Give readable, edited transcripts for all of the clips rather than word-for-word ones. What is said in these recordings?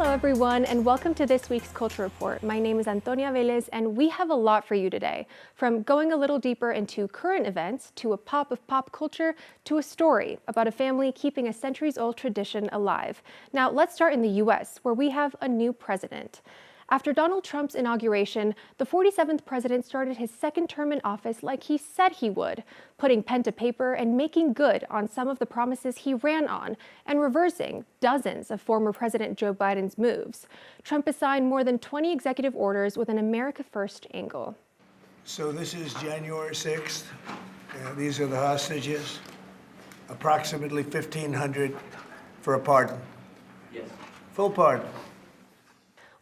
Hello everyone, and welcome to this week's Culture Report. My name is Antonia Velez, and we have a lot for you today. From going a little deeper into current events, to a pop of pop culture, to a story about a family keeping a centuries-old tradition alive. Now, let's start in the U.S., where we have a new president. After Donald Trump's inauguration, the 47th president started his second term in office like he said he would, putting pen to paper and making good on some of the promises he ran on, and reversing dozens of former President Joe Biden's moves. Trump has signed more than 20 executive orders with an America First angle. So this is January 6th. These are the hostages. Approximately 1,500 for a pardon. Yes. Full pardon.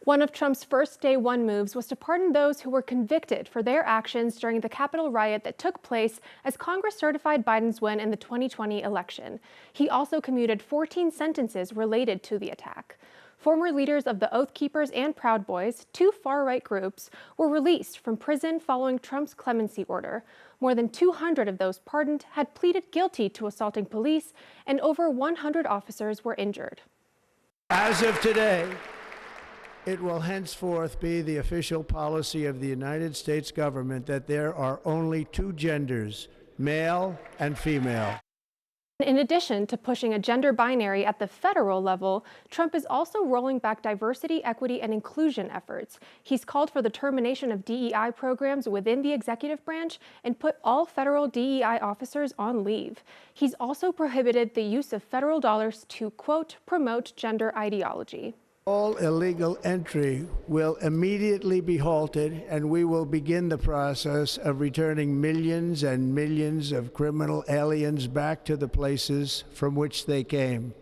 One of Trump's first day one moves was to pardon those who were convicted for their actions during the Capitol riot that took place as Congress certified Biden's win in the 2020 election. He also commuted 14 sentences related to the attack. Former leaders of the Oath Keepers and Proud Boys, two far-right groups, were released from prison following Trump's clemency order. More than 200 of those pardoned had pleaded guilty to assaulting police, and over 100 officers were injured. As of today, it will henceforth be the official policy of the United States government that there are only two genders, male and female. In addition to pushing a gender binary at the federal level, Trump is also rolling back diversity, equity, and inclusion efforts. He's called for the termination of DEI programs within the executive branch and put all federal DEI officers on leave. He's also prohibited the use of federal dollars to, quote, promote gender ideology. All illegal entry will immediately be halted, and we will begin the process of returning millions and millions of criminal aliens back to the places from which they came.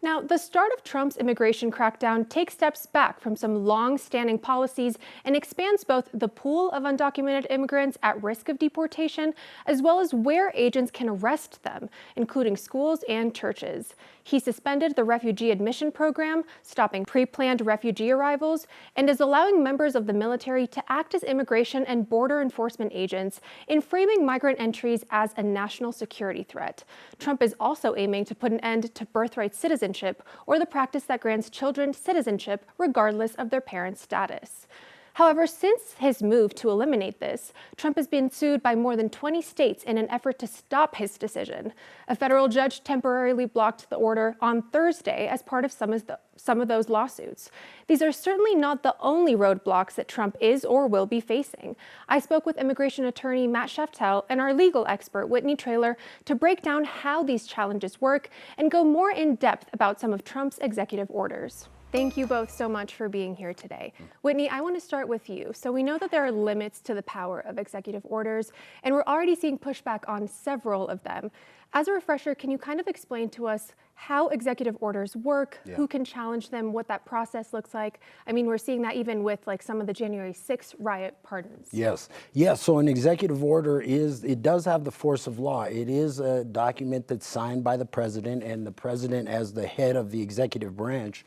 Now, the start of Trump's immigration crackdown takes steps back from some long-standing policies and expands both the pool of undocumented immigrants at risk of deportation, as well as where agents can arrest them, including schools and churches. He suspended the refugee admission program, stopping pre-planned refugee arrivals, and is allowing members of the military to act as immigration and border enforcement agents in framing migrant entries as a national security threat. Trump is also aiming to put an end to birthright citizenship, or the practice that grants children citizenship regardless of their parents' status. However, since his move to eliminate this, Trump has been sued by more than 20 states in an effort to stop his decision. A federal judge temporarily blocked the order on Thursday as part of some of those lawsuits. These are certainly not the only roadblocks that Trump is or will be facing. I spoke with immigration attorney Matt Sheftel and our legal expert Whitney Traylor to break down how these challenges work and go more in depth about some of Trump's executive orders. Thank you both so much for being here today. Whitney, I want to start with you. So we know that there are limits to the power of executive orders, and we're already seeing pushback on several of them. As a refresher, can you kind of explain to us how executive orders work, who can challenge them, what that process looks like? I mean, we're seeing that even with like some of the January 6th riot pardons. Yes. So an executive order it does have the force of law. It is a document that's signed by the president, and the president, as the head of the executive branch,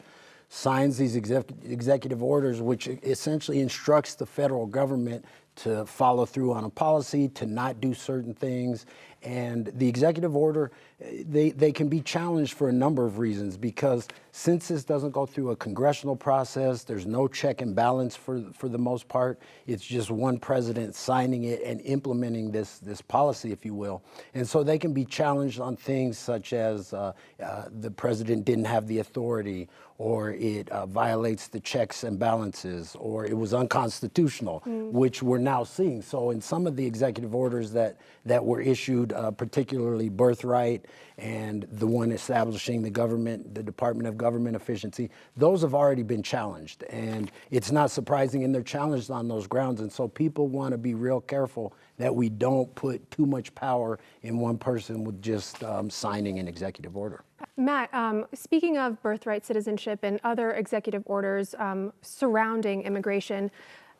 signs these executive orders, which essentially instructs the federal government to follow through on a policy, to not do certain things. And the executive order, they can be challenged for a number of reasons, because since this doesn't go through a congressional process, there's no check and balance for the most part. It's just one president signing it and implementing this policy, if you will. And so they can be challenged on things such as the president didn't have the authority, or it violates the checks and balances, or it was unconstitutional, which we're now seeing. So in some of the executive orders that were issued, particularly birthright and the one establishing the Department of Government Efficiency, those have already been challenged. And it's not surprising, and they're challenged on those grounds. And so people want to be real careful that we don't put too much power in one person with just signing an executive order. Matt, speaking of birthright citizenship and other executive orders surrounding immigration,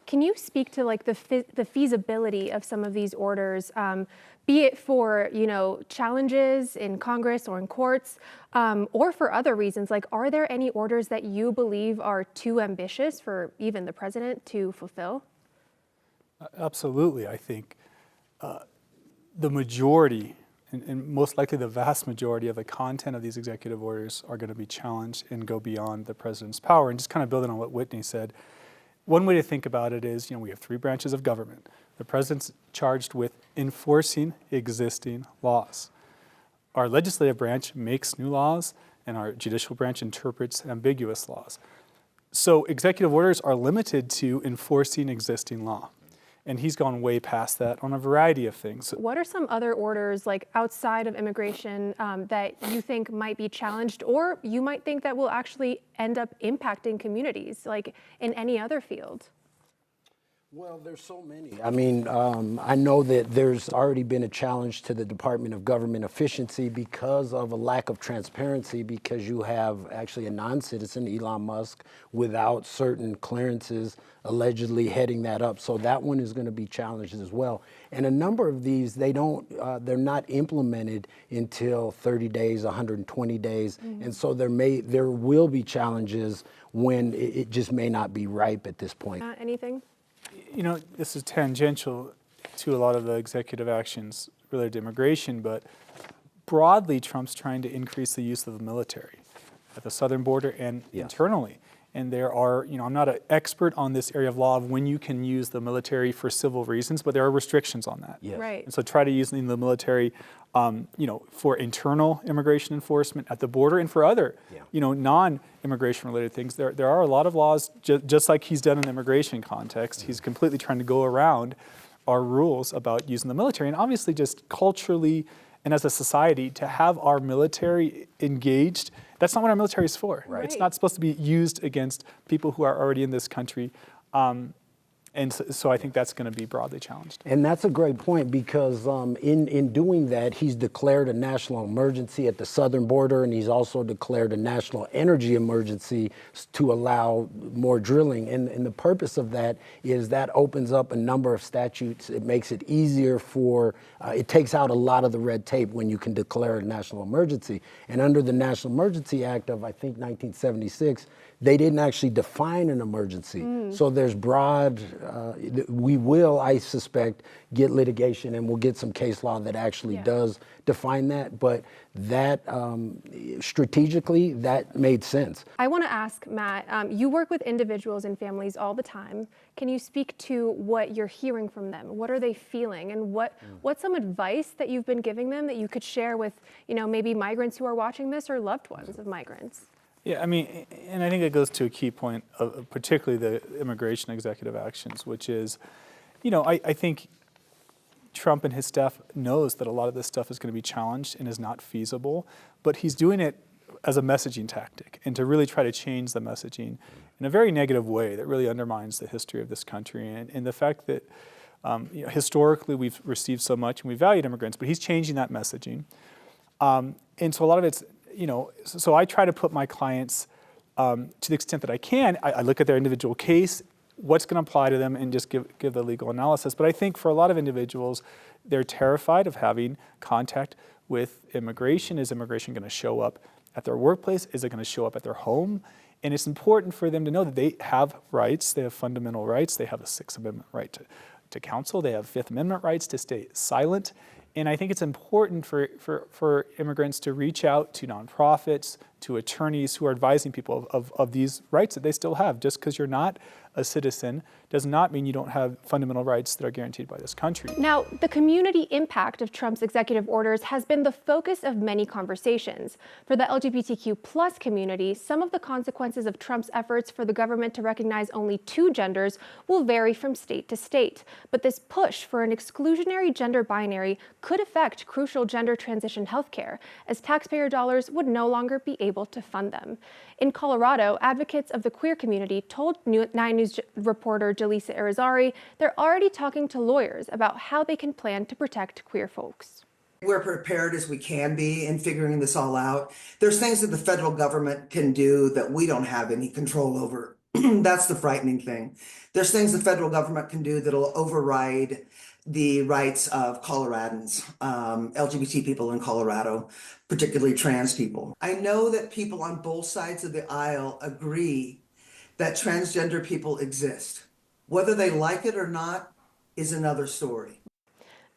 can you speak to like the feasibility of some of these orders, be it for, challenges in Congress or in courts, or for other reasons? Like, are there any orders that you believe are too ambitious for even the president to fulfill? Absolutely. I think the majority and most likely the vast majority of the content of these executive orders are going to be challenged and go beyond the president's power. And just kind of building on what Whitney said, one way to think about it is, we have three branches of government. The president's charged with enforcing existing laws. Our legislative branch makes new laws, and our judicial branch interprets ambiguous laws. So executive orders are limited to enforcing existing law. And he's gone way past that on a variety of things. What are some other orders, like outside of immigration, that you think might be challenged, or you might think that will actually end up impacting communities, like in any other field? Well, there's so many. I mean, I know that there's already been a challenge to the Department of Government Efficiency because of a lack of transparency, because you have actually a non-citizen, Elon Musk, without certain clearances allegedly heading that up. So that one is going to be challenged as well. And a number of these, they're not implemented until 30 days, 120 days. And so there will be challenges when it just may not be ripe at this point. Anything? This is tangential to a lot of the executive actions related to immigration, but broadly, Trump's trying to increase the use of the military at the southern border and internally. And there are, I'm not an expert on this area of law of when you can use the military for civil reasons, but there are restrictions on that. Yes. Right. And so try to use the military, for internal immigration enforcement at the border and for other, non-immigration related things. There are a lot of laws, just like he's done in the immigration context. He's completely trying to go around our rules about using the military. And obviously just culturally and as a society, to have our military engaged, that's not what our military is for. Right. It's not supposed to be used against people who are already in this country. And so I think that's going to be broadly challenged. And that's a great point, because in doing that, he's declared a national emergency at the southern border, and he's also declared a national energy emergency to allow more drilling. And the purpose of that is that opens up a number of statutes. It makes it easier it takes out a lot of the red tape when you can declare a national emergency. And under the National Emergency Act of, I think, 1976, they didn't actually define an emergency. So there's broad, we will, I suspect, get litigation, and we'll get some case law that actually does define that. But that, strategically, that made sense. I want to ask, Matt, you work with individuals and families all the time. Can you speak to what you're hearing from them? What are they feeling? And what's some advice that you've been giving them that you could share with, maybe migrants who are watching this or loved ones of migrants? Yeah, I mean, and I think it goes to a key point of particularly the immigration executive actions, which is, I think Trump and his staff knows that a lot of this stuff is going to be challenged and is not feasible, but he's doing it as a messaging tactic and to really try to change the messaging in a very negative way that really undermines the history of this country and the fact that historically we've received so much and we valued immigrants, but he's changing that messaging. And so a lot of it's, so I try to put my clients, to the extent that I can, I look at their individual case, what's going to apply to them, and just give the legal analysis. But I think for a lot of individuals, they're terrified of having contact with immigration. Is immigration going to show up at their workplace? Is it going to show up at their home? And it's important for them to know that they have rights. They have fundamental rights. They have a Sixth Amendment right to counsel. They have Fifth Amendment rights to stay silent. And I think it's important for immigrants to reach out to nonprofits, to attorneys who are advising people of these rights that they still have. Just because you're not a citizen does not mean you don't have fundamental rights that are guaranteed by this country. Now, the community impact of Trump's executive orders has been the focus of many conversations. For the LGBTQ plus community, some of the consequences of Trump's efforts for the government to recognize only two genders will vary from state to state. But this push for an exclusionary gender binary could affect crucial gender transition healthcare, as taxpayer dollars would no longer be able to fund them. In Colorado, advocates of the queer community told 9 News reporter Jaleesa Irizarry they're already talking to lawyers about how they can plan to protect queer folks. We're prepared as we can be in figuring this all out. There's things that the federal government can do that we don't have any control over. That's the frightening thing. There's things the federal government can do that'll override the rights of Coloradans, LGBT people in Colorado, particularly trans people. I know that people on both sides of the aisle agree that transgender people exist. Whether they like it or not is another story.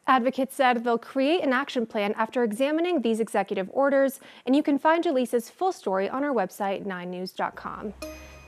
Advocates said they'll create an action plan after examining these executive orders, and you can find Jaleesa's full story on our website, 9news.com.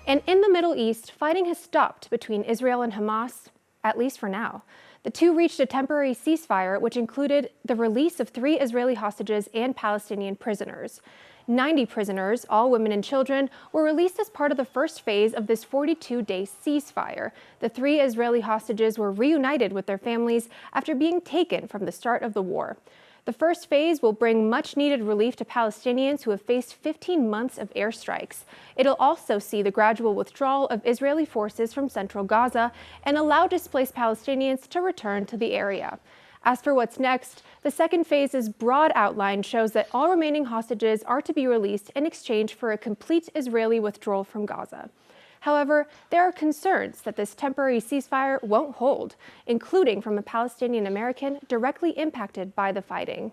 And in the Middle East, fighting has stopped between Israel and Hamas, at least for now. The two reached a temporary ceasefire, which included the release of 3 Israeli hostages and Palestinian prisoners. 90 prisoners, all women and children, were released as part of the first phase of this 42-day ceasefire. The 3 Israeli hostages were reunited with their families after being taken from the start of the war. The first phase will bring much-needed relief to Palestinians who have faced 15 months of airstrikes. It'll also see the gradual withdrawal of Israeli forces from central Gaza and allow displaced Palestinians to return to the area. As for what's next, the second phase's broad outline shows that all remaining hostages are to be released in exchange for a complete Israeli withdrawal from Gaza. However, there are concerns that this temporary ceasefire won't hold, including from a Palestinian American directly impacted by the fighting.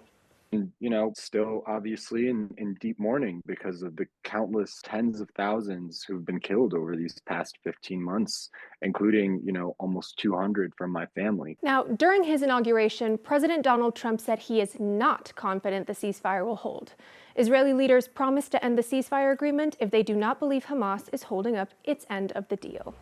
Still obviously in deep mourning because of the countless tens of thousands who've been killed over these past 15 months, including, almost 200 from my family. Now, during his inauguration, President Donald Trump said he is not confident the ceasefire will hold. Israeli leaders promised to end the ceasefire agreement if they do not believe Hamas is holding up its end of the deal.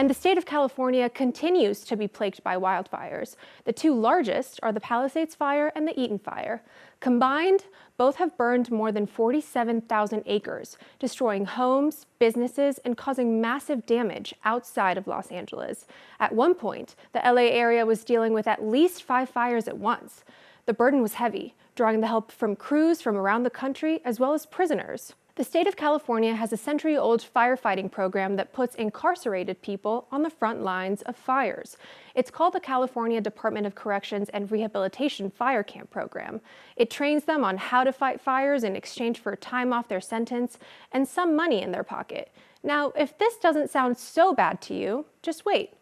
And the state of California continues to be plagued by wildfires. The 2 largest are the Palisades Fire and the Eaton Fire. Combined, both have burned more than 47,000 acres, destroying homes, businesses, and causing massive damage outside of Los Angeles. At one point, the LA area was dealing with at least 5 fires at once. The burden was heavy, drawing the help from crews from around the country as well as prisoners. The state of California has a century-old firefighting program that puts incarcerated people on the front lines of fires. It's called the California Department of Corrections and Rehabilitation Fire Camp Program. It trains them on how to fight fires in exchange for time off their sentence and some money in their pocket. Now, if this doesn't sound so bad to you, just wait.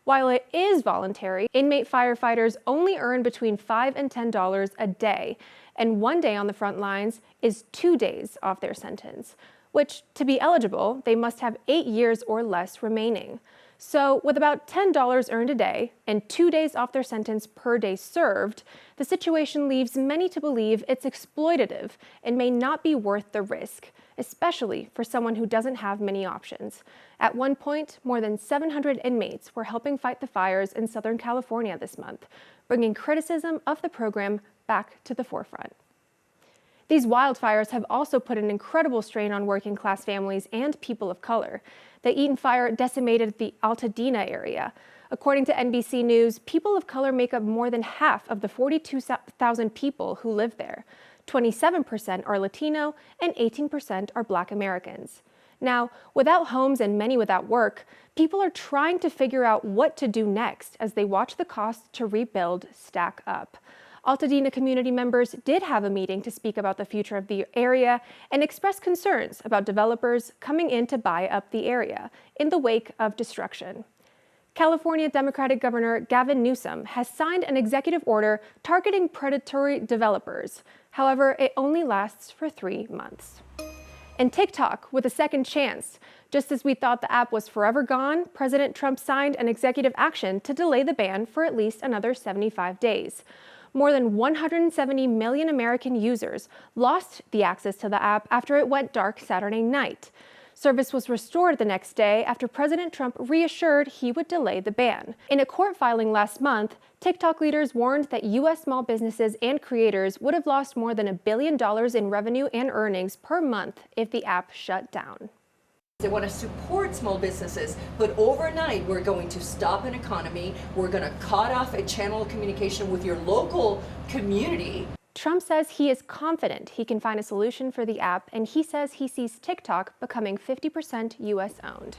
While it is voluntary, inmate firefighters only earn between $5 and $10 a day, and 1 day on the front lines is 2 days off their sentence, which, to be eligible, they must have 8 years or less remaining. So with about $10 earned a day and 2 days off their sentence per day served, the situation leaves many to believe it's exploitative and may not be worth the risk, especially for someone who doesn't have many options. At one point, more than 700 inmates were helping fight the fires in Southern California this month, bringing criticism of the program back to the forefront. These wildfires have also put an incredible strain on working-class families and people of color. The Eaton Fire decimated the Altadena area. According to NBC News, people of color make up more than half of the 42,000 people who live there. 27% are Latino and 18% are Black Americans. Now, without homes and many without work, people are trying to figure out what to do next as they watch the costs to rebuild stack up. Altadena community members did have a meeting to speak about the future of the area and express concerns about developers coming in to buy up the area in the wake of destruction. California Democratic Governor Gavin Newsom has signed an executive order targeting predatory developers. However, it only lasts for 3 months. And TikTok with a second chance. Just as we thought the app was forever gone, President Trump signed an executive action to delay the ban for at least another 75 days. More than 170 million American users lost the access to the app after it went dark Saturday night. Service was restored the next day after President Trump reassured he would delay the ban. In a court filing last month, TikTok leaders warned that U.S. small businesses and creators would have lost more than $1 billion in revenue and earnings per month if the app shut down. They want to support small businesses, but overnight we're going to stop an economy, we're going to cut off a channel of communication with your local community. Trump says he is confident he can find a solution for the app, and he says he sees TikTok becoming 50% U.S. owned.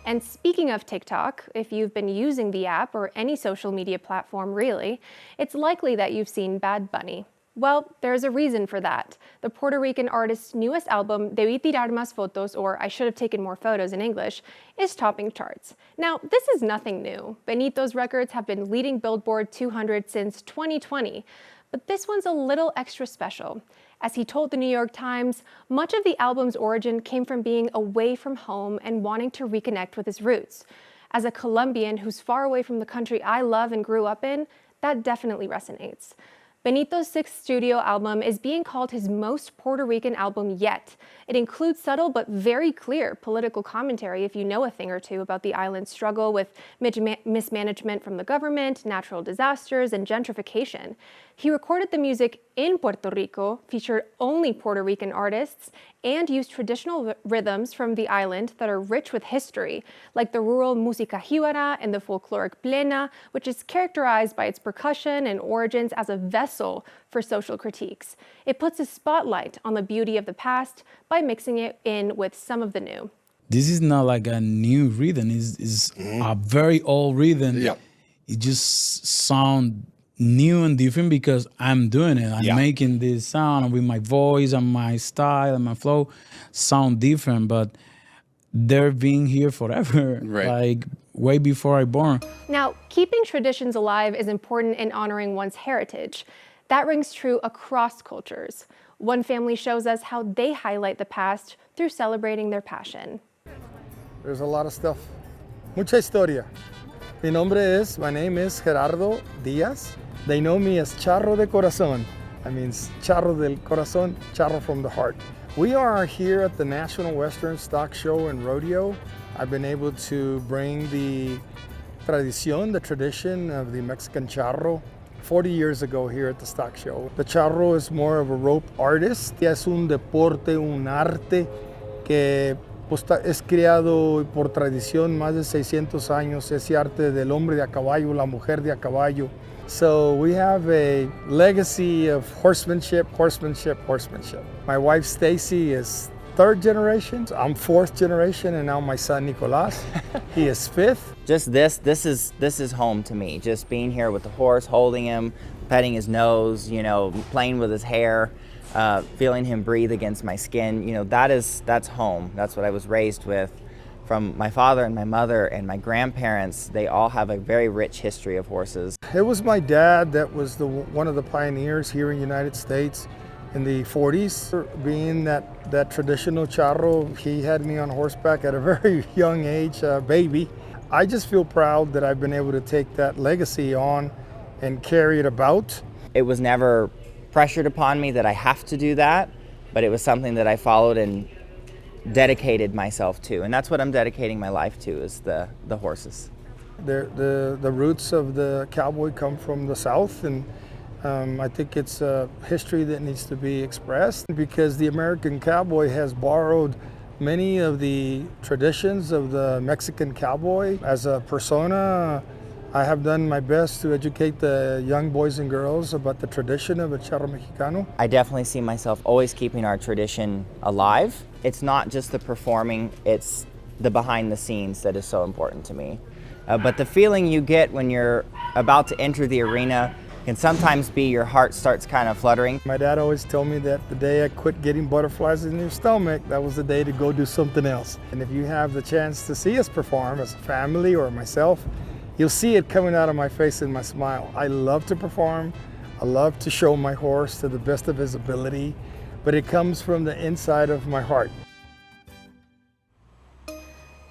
And speaking of TikTok, if you've been using the app or any social media platform really, it's likely that you've seen Bad Bunny. Well, there's a reason for that. The Puerto Rican artist's newest album, Debí tirar más fotos, or I Should Have Taken More Photos in English, is topping charts. Now, this is nothing new. Benito's records have been leading Billboard 200 since 2020, but this one's a little extra special. As he told the New York Times, much of the album's origin came from being away from home and wanting to reconnect with his roots. As a Colombian who's far away from the country I love and grew up in, that definitely resonates. Benito's sixth studio album is being called his most Puerto Rican album yet. It includes subtle but very clear political commentary if you know a thing or two about the island's struggle with mismanagement from the government, natural disasters, and gentrification. He recorded the music in Puerto Rico, featured only Puerto Rican artists, and used traditional rhythms from the island that are rich with history, like the rural música jíbara and the folkloric plena, which is characterized by its percussion and origins as a vessel for social critiques. It puts a spotlight on the beauty of the past by mixing it in with some of the new. This is not like a new rhythm. It's a very old rhythm. Yep. It just sounds new and different because I'm doing it. I'm making this sound with my voice and my style and my flow sound different, but they're being here forever, like way before I born. Now, keeping traditions alive is important in honoring one's heritage. That rings true across cultures. One family shows us how they highlight the past through celebrating their passion. There's a lot of stuff. Mucha historia. My name is Gerardo Diaz. They know me as Charro de Corazón. That means Charro del Corazón, Charro from the heart. We are here at the National Western Stock Show and Rodeo. I've been able to bring the tradición, the tradition of the Mexican charro 40 years ago here at the stock show. The charro is more of a rope artist. Es un deporte, un arte que es creado por tradición más de 600 años. Ese arte del hombre de a caballo, la mujer de a caballo. So we have a legacy of horsemanship. My wife Stacy is third generation. I'm fourth generation, and now my son Nicolas, he is fifth. Just this is home to me. Just being here with the horse, holding him, petting his nose, playing with his hair, feeling him breathe against my skin. That's home. That's what I was raised with. From my father and my mother and my grandparents, they all have a very rich history of horses. It was my dad that was one of the pioneers here in the United States in the 40s. Being that traditional charro, he had me on horseback at a very young age, baby. I just feel proud that I've been able to take that legacy on and carry it about. It was never pressured upon me that I have to do that, but it was something that I followed and dedicated myself to, and that's what I'm dedicating my life to, is the horses. The roots of the cowboy come from the South, and I think it's a history that needs to be expressed, because the American cowboy has borrowed many of the traditions of the Mexican cowboy. As a persona, I have done my best to educate the young boys and girls about the tradition of a charro mexicano. I definitely see myself always keeping our tradition alive. It's not just the performing, it's the behind the scenes that is so important to me. But the feeling you get when you're about to enter the arena can sometimes be your heart starts kind of fluttering. My dad always told me that the day I quit getting butterflies in your stomach, that was the day to go do something else. And if you have the chance to see us perform as a family or myself, you'll see it coming out of my face and my smile. I love to perform. I love to show my horse to the best of his ability, but it comes from the inside of my heart.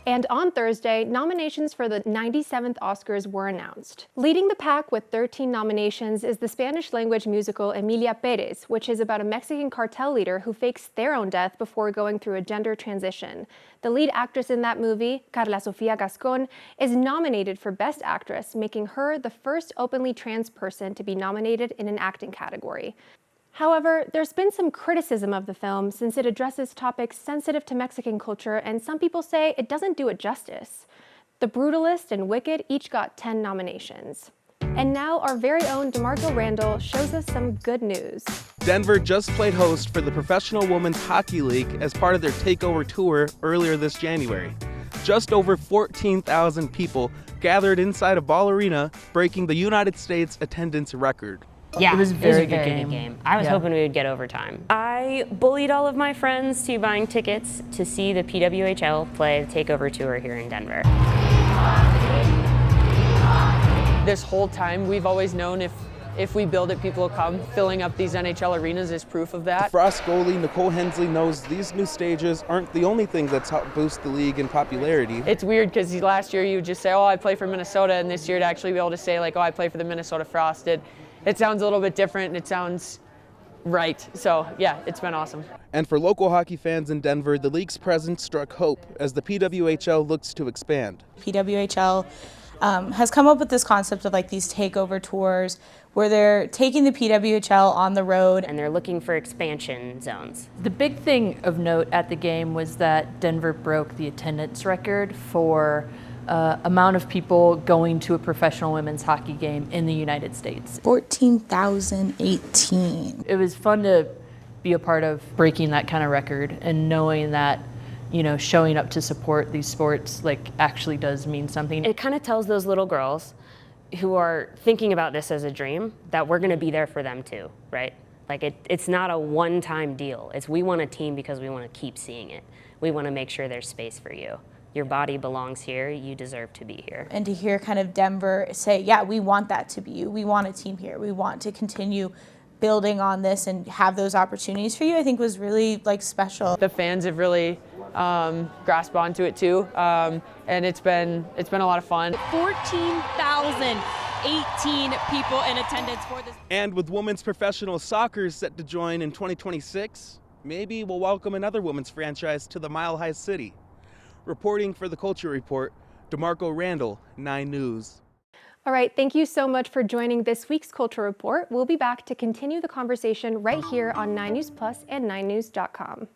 And on Thursday, nominations for the 97th Oscars were announced. Leading the pack with 13 nominations is the Spanish-language musical Emilia Pérez, which is about a Mexican cartel leader who fakes their own death before going through a gender transition. The lead actress in that movie, Carla Sofia Gascon, is nominated for Best Actress, making her the first openly trans person to be nominated in an acting category. However, there's been some criticism of the film since it addresses topics sensitive to Mexican culture, and some people say it doesn't do it justice. The Brutalist and Wicked each got 10 nominations. And now our very own DeMarco Randall shows us some good news. Denver just played host for the Professional Women's Hockey League as part of their takeover tour earlier this January. Just over 14,000 people gathered inside a Ball Arena, breaking the United States attendance record. Yeah, it was a very good game. I was hoping we would get overtime. I bullied all of my friends to buying tickets to see the PWHL play the takeover tour here in This whole time, we've always known if if we build it, people will come. Filling up these NHL arenas is proof of that. Frost goalie Nicole Hensley knows these new stages aren't the only thing that's helped boost the league in popularity. It's weird because last year you would just say, oh, I play for Minnesota, and this year to actually be able to say, like, oh, I play for the Minnesota Frost, it sounds a little bit different, and it sounds right. So, yeah, it's been awesome. And for local hockey fans in Denver, the league's presence struck hope as the PWHL looks to expand. PWHL has come up with this concept of like these takeover tours where they're taking the PWHL on the road. And they're looking for expansion zones. The big thing of note at the game was that Denver broke the attendance record for amount of people going to a professional women's hockey game in the United States. 14,018. It was fun to be a part of breaking that kind of record and knowing that, you know, showing up to support these sports like actually does mean something. It kind of tells those little girls who are thinking about this as a dream that we're going to be there for them too, right? Like it's not a one-time deal. It's we want a team because we want to keep seeing it. We want to make sure there's space for you. Your body belongs here. You deserve to be here. And to hear kind of Denver say, yeah, we want that to be you. We want a team here. We want to continue building on this and have those opportunities for you, I think was really like special. The fans have really grasped onto it too, and it's been a lot of fun. 14,018 people in attendance for this. And with women's professional soccer set to join in 2026, maybe we'll welcome another women's franchise to the Mile High City. Reporting for the Culture Report, DeMarco Randall, 9 News. All right, thank you so much for joining this week's Culture Report. We'll be back to continue the conversation right here on 9 News Plus and 9news.com.